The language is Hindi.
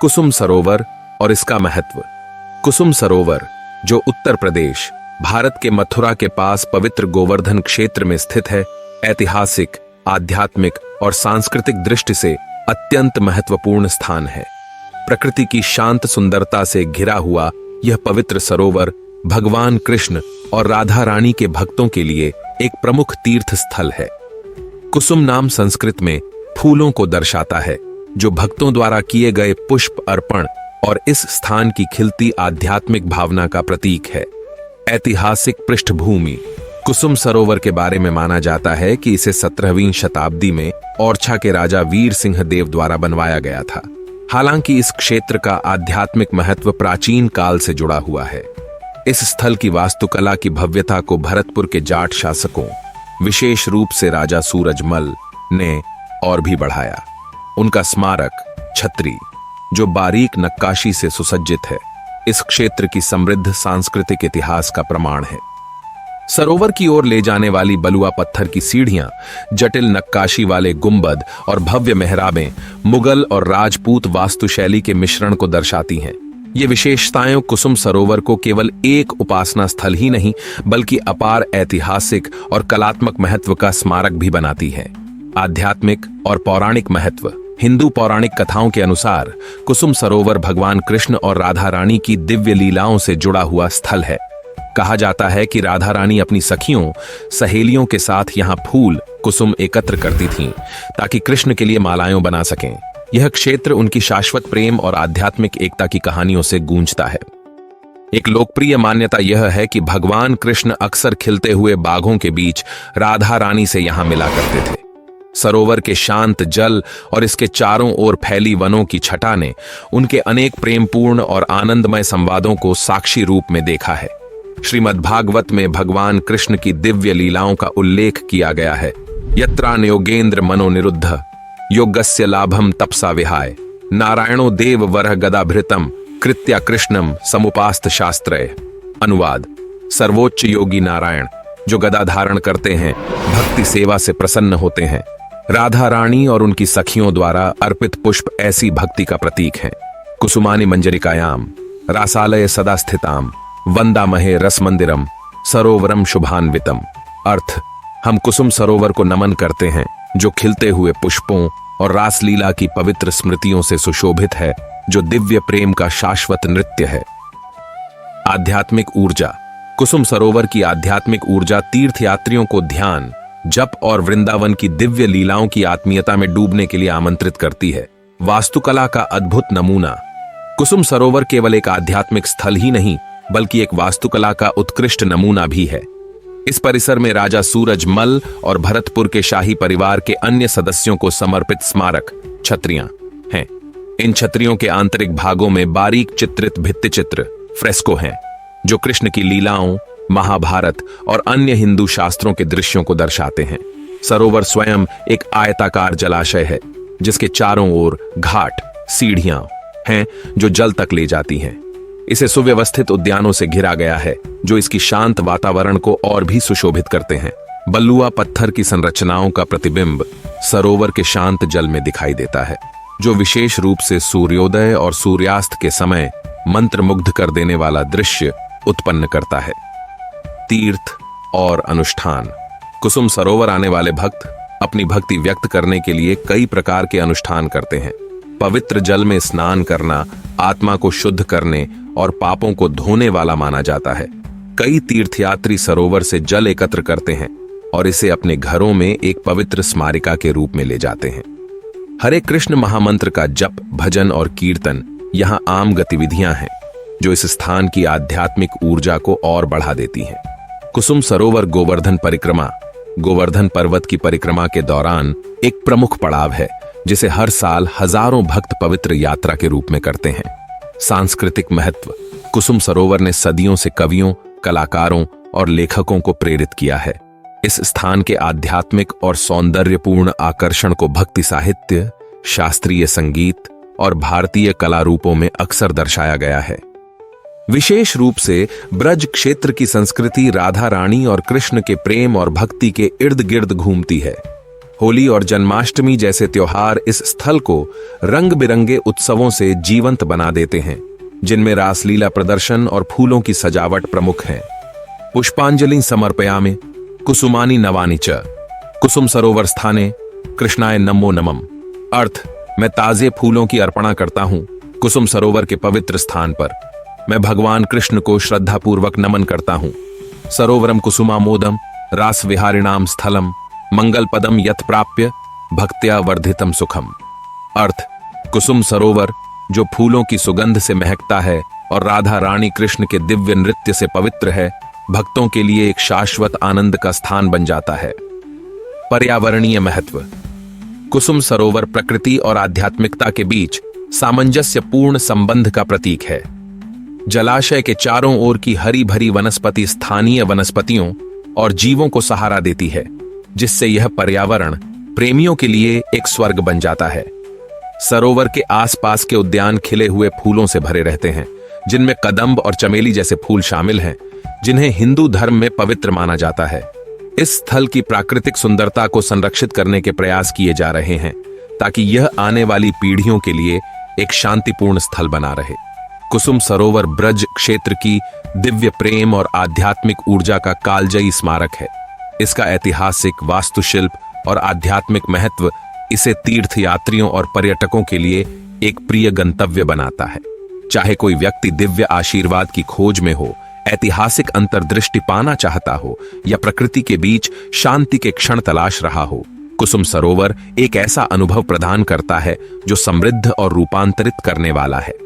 कुसुम सरोवर और इसका महत्व। कुसुम सरोवर, जो उत्तर प्रदेश, भारत के मथुरा के पास पवित्र गोवर्धन क्षेत्र में स्थित है, ऐतिहासिक, आध्यात्मिक और सांस्कृतिक दृष्टि से अत्यंत महत्वपूर्ण स्थान है। प्रकृति की शांत सुंदरता से घिरा हुआ यह पवित्र सरोवर भगवान कृष्ण और राधा रानी के भक्तों के लिए एक प्रमुख तीर्थ स्थल है। कुसुम नाम संस्कृत में फूलों को दर्शाता है, जो भक्तों द्वारा किए गए पुष्प अर्पण और इस स्थान की खिलती आध्यात्मिक भावना का प्रतीक है। ऐतिहासिक पृष्ठभूमि। कुसुम सरोवर के बारे में माना जाता है कि इसे 17वीं शताब्दी में ओरछा के राजा वीर सिंह देव द्वारा बनवाया गया था। हालांकि इस क्षेत्र का आध्यात्मिक महत्व प्राचीन काल से जुड़ा हुआ है। इस स्थल की वास्तुकला की भव्यता को भरतपुर के जाट शासकों, विशेष रूप से राजा सूरजमल ने और भी बढ़ाया। उनका स्मारक छत्री, जो बारीक नक्काशी से सुसज्जित है, इस क्षेत्र की समृद्ध सांस्कृतिक इतिहास का प्रमाण है। सरोवर की ओर ले जाने वाली बलुआ पत्थर की सीढ़ियां, जटिल नक्काशी वाले गुंबद और भव्य मेहराबें मुगल और राजपूत वास्तुशैली के मिश्रण को दर्शाती हैं। ये विशेषताएं कुसुम सरोवर को केवल एक उपासना स्थल ही नहीं, बल्कि अपार ऐतिहासिक और कलात्मक महत्व का स्मारक भी बनाती है। आध्यात्मिक और पौराणिक महत्व। हिंदू पौराणिक कथाओं के अनुसार कुसुम सरोवर भगवान कृष्ण और राधा रानी की दिव्य लीलाओं से जुड़ा हुआ स्थल है। कहा जाता है कि राधा रानी अपनी सखियों, सहेलियों के साथ यहाँ फूल कुसुम एकत्र करती थीं, ताकि कृष्ण के लिए मालाएं बना सकें। यह क्षेत्र उनकी शाश्वत प्रेम और आध्यात्मिक एकता की कहानियों से गूंजता है। एक लोकप्रिय मान्यता यह है कि भगवान कृष्ण अक्सर खिलते हुए बागों के बीच राधा रानी से यहाँ मिला करते थे। सरोवर के शांत जल और इसके चारों ओर फैली वनों की छटा ने उनके अनेक प्रेमपूर्ण और आनंदमय संवादों को साक्षी रूप में देखा है। श्रीमद्भागवत में भगवान कृष्ण की दिव्य लीलाओं का उल्लेख किया गया है। यत्रान योगेंद्र मनोनिरुद्ध योगस्य लाभम तपसा विहाय नारायणो देव वरह गदाभृतम कृत्या कृष्णम समुपास्त शास्त्रय। अनुवाद। सर्वोच्च योगी नारायण, जो गदा धारण करते हैं, भक्ति सेवा से प्रसन्न होते हैं। राधा रानी और उनकी सखियों द्वारा अर्पित पुष्प ऐसी भक्ति का प्रतीक हैं। कुसुमानि मंजरिकायाम रासालय सदा स्थिताम वंदामहे रस मंदिरम सरोवरम शुभान्वितम। अर्थ, हम कुसुम सरोवर को नमन करते हैं, जो खिलते हुए पुष्पों और रासलीला की पवित्र स्मृतियों से सुशोभित है, जो दिव्य प्रेम का शाश्वत नृत्य है। आध्यात्मिक ऊर्जा। कुसुम सरोवर की आध्यात्मिक ऊर्जा तीर्थयात्रियों को ध्यान, जप और वृंदावन की दिव्य लीलाओं की आत्मीयता में डूबने के लिए आमंत्रित करती है। वास्तुकला का अद्भुत नमूना। कुसुम सरोवर केवल एक आध्यात्मिक स्थल ही नहीं, बल्कि एक वास्तुकला का उत्कृष्ट नमूना भी है। इस परिसर में राजा सूरजमल और भरतपुर के शाही परिवार के अन्य सदस्यों को समर्पित स्मारक छत्रियां हैं। इन छत्रियों के आंतरिक भागों में बारीक चित्रित भित्तिचित्र फ्रेस्को हैं, जो कृष्ण की लीलाओं, महाभारत और अन्य हिंदू शास्त्रों के दृश्यों को दर्शाते हैं। सरोवर स्वयं एक आयताकार जलाशय है, जिसके चारों ओर घाट, सीढ़ियां हैं जो जल तक ले जाती हैं। इसे सुव्यवस्थित उद्यानों से घिरा गया है, जो इसकी शांत वातावरण को और भी सुशोभित करते हैं। बलुआ पत्थर की संरचनाओं का प्रतिबिंब सरोवर के शांत जल में दिखाई देता है, जो विशेष रूप से सूर्योदय और सूर्यास्त के समय मंत्रमुग्ध कर देने वाला दृश्य उत्पन्न करता है। तीर्थ और अनुष्ठान। कुसुम सरोवर आने वाले भक्त अपनी भक्ति व्यक्त करने के लिए कई प्रकार के अनुष्ठान करते हैं। पवित्र जल में स्नान करना आत्मा को शुद्ध करने और पापों को धोने वाला माना जाता है। कई तीर्थयात्री सरोवर से जल एकत्र करते हैं और इसे अपने घरों में एक पवित्र स्मारिका के रूप में ले जाते हैं। हरे कृष्ण महामंत्र का जप, भजन और कीर्तन यहाँ आम गतिविधियां हैं, जो इस स्थान की आध्यात्मिक ऊर्जा को और बढ़ा देती हैं। कुसुम सरोवर गोवर्धन परिक्रमा। गोवर्धन पर्वत की परिक्रमा के दौरान एक प्रमुख पड़ाव है, जिसे हर साल हजारों भक्त पवित्र यात्रा के रूप में करते हैं। सांस्कृतिक महत्व। कुसुम सरोवर ने सदियों से कवियों, कलाकारों और लेखकों को प्रेरित किया है। इस स्थान के आध्यात्मिक और सौंदर्यपूर्ण आकर्षण को भक्ति साहित्य, शास्त्रीय संगीत और भारतीय कला रूपों में अक्सर दर्शाया गया है। विशेष रूप से ब्रज क्षेत्र की संस्कृति राधा रानी और कृष्ण के प्रेम और भक्ति के इर्द गिर्द घूमती है। होली और जन्माष्टमी जैसे त्योहार इस स्थल को रंग बिरंगे उत्सवों से जीवंत बना देते हैं, जिनमें रासलीला प्रदर्शन और फूलों की सजावट प्रमुख है। पुष्पांजलि समर्पयामि कुसुमानी नवानि च कुसुम सरोवर स्थाने कृष्णाय नमो नमः। अर्थ, मैं ताजे फूलों की अर्पणा करता हूं कुसुम सरोवर के पवित्र स्थान पर। मैं भगवान कृष्ण को श्रद्धापूर्वक नमन करता हूं। सरोवरम कुसुमामोदम रास विहारिणाम स्थलम मंगल पदम यथ प्राप्य भक्त्या वर्धितम सुखम। अर्थ, कुसुम सरोवर जो फूलों की सुगंध से महकता है और राधा रानी कृष्ण के दिव्य नृत्य से पवित्र है, भक्तों के लिए एक शाश्वत आनंद का स्थान बन जाता है। पर्यावरणीय महत्व। कुसुम सरोवर प्रकृति और आध्यात्मिकता के बीच सामंजस्यपूर्ण संबंध का प्रतीक है। जलाशय के चारों ओर की हरी भरी वनस्पति स्थानीय वनस्पतियों और जीवों को सहारा देती है, जिससे यह पर्यावरण प्रेमियों के लिए एक स्वर्ग बन जाता है। सरोवर के आसपास के उद्यान खिले हुए फूलों से भरे रहते हैं, जिनमें कदम्ब और चमेली जैसे फूल शामिल हैं, जिन्हें हिंदू धर्म में पवित्र माना जाता है। इस स्थल की प्राकृतिक सुंदरता को संरक्षित करने के प्रयास किए जा रहे हैं, ताकि यह आने वाली पीढ़ियों के लिए एक शांतिपूर्ण स्थल बना रहे। कुसुम सरोवर ब्रज क्षेत्र की दिव्य प्रेम और आध्यात्मिक ऊर्जा का कालजयी स्मारक है। इसका ऐतिहासिक, वास्तुशिल्प और आध्यात्मिक महत्व इसे तीर्थयात्रियों और पर्यटकों के लिए एक प्रिय गंतव्य बनाता है। चाहे कोई व्यक्ति दिव्य आशीर्वाद की खोज में हो, ऐतिहासिक अंतर्दृष्टि पाना चाहता हो या प्रकृति के बीच शांति के क्षण तलाश रहा हो, कुसुम सरोवर एक ऐसा अनुभव प्रदान करता है जो समृद्ध और रूपांतरित करने वाला है।